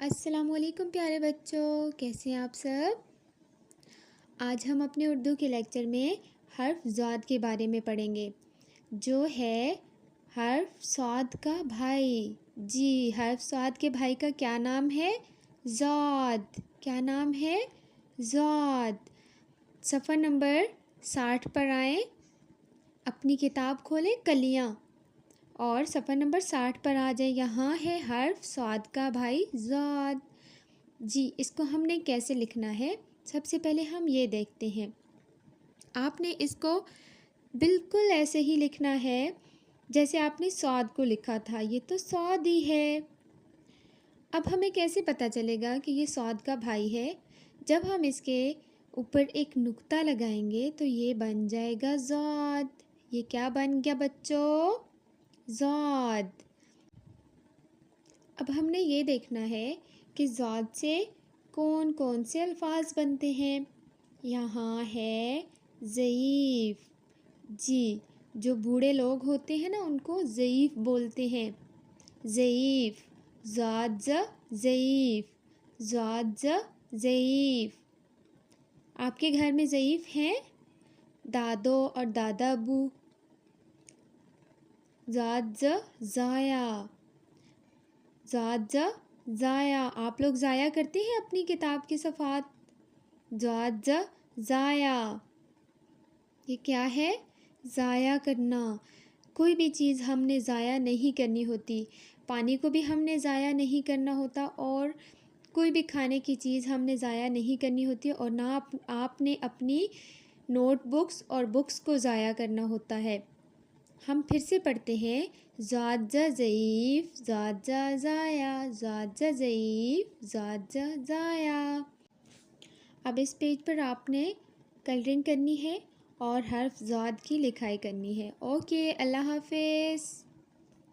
السلام علیکم پیارے بچوں، کیسے ہیں آپ سب؟ آج ہم اپنے اردو کے لیکچر میں حرف ضاد کے بارے میں پڑھیں گے، جو ہے حرف صاد کا بھائی۔ جی، حرف صاد کے بھائی کا کیا نام ہے؟ ضاد۔ کیا نام ہے؟ ضاد۔ صفحہ نمبر 60 پر آئیں، اپنی کتاب کھولیں کلیاں اور صفحہ نمبر 60 پر آ جائیں۔ یہاں ہے حرف صاد کا بھائی ضاد۔ جی، اس کو ہم نے کیسے لکھنا ہے؟ سب سے پہلے ہم یہ دیکھتے ہیں۔ آپ نے اس کو بالکل ایسے ہی لکھنا ہے جیسے آپ نے صاد کو لکھا تھا۔ یہ تو صاد ہی ہے۔ اب ہمیں کیسے پتہ چلے گا کہ یہ صاد کا بھائی ہے؟ جب ہم اس کے اوپر ایک نقطہ لگائیں گے تو یہ بن جائے گا ضاد۔ یہ کیا بن گیا بچوں؟ ضاد۔ اب ہم نے یہ دیکھنا ہے کہ ضاد سے کون کون سے الفاظ بنتے ہیں۔ یہاں ہے ضعیف۔ جی، جو بوڑھے لوگ ہوتے ہیں نا ان کو ضعیف بولتے ہیں۔ ضعیف، ضاد ز ضعیف، ضاد ز ضعیف۔ آپ کے گھر میں ضعیف ہیں؟ دادو اور دادا ابو۔ ضاد ز ضائع، ضاد ز ضائع۔ آپ لوگ ضائع کرتے ہیں اپنی کتاب کے صفحات؟ ضاد ز ضائع۔ یہ کیا ہے؟ ضائع کرنا۔ کوئی بھی چیز ہم نے ضائع نہیں کرنی ہوتی۔ پانی کو بھی ہم نے ضائع نہیں کرنا ہوتا اور کوئی بھی کھانے کی چیز ہم نے ضائع نہیں کرنی ہوتی اور نہ آپ نے اپنی نوٹ بکس اور بکس کو ضائع کرنا ہوتا ہے۔ ہم پھر سے پڑھتے ہیں، ضاد ز ضعیف، ضاد ز ضائع، ضاد ز ضعیف، ضاد ز ضائع۔ اب اس پیج پر آپ نے کلرنگ کرنی ہے اور حرف ضاد کی لکھائی کرنی ہے۔ اوکے، اللہ حافظ۔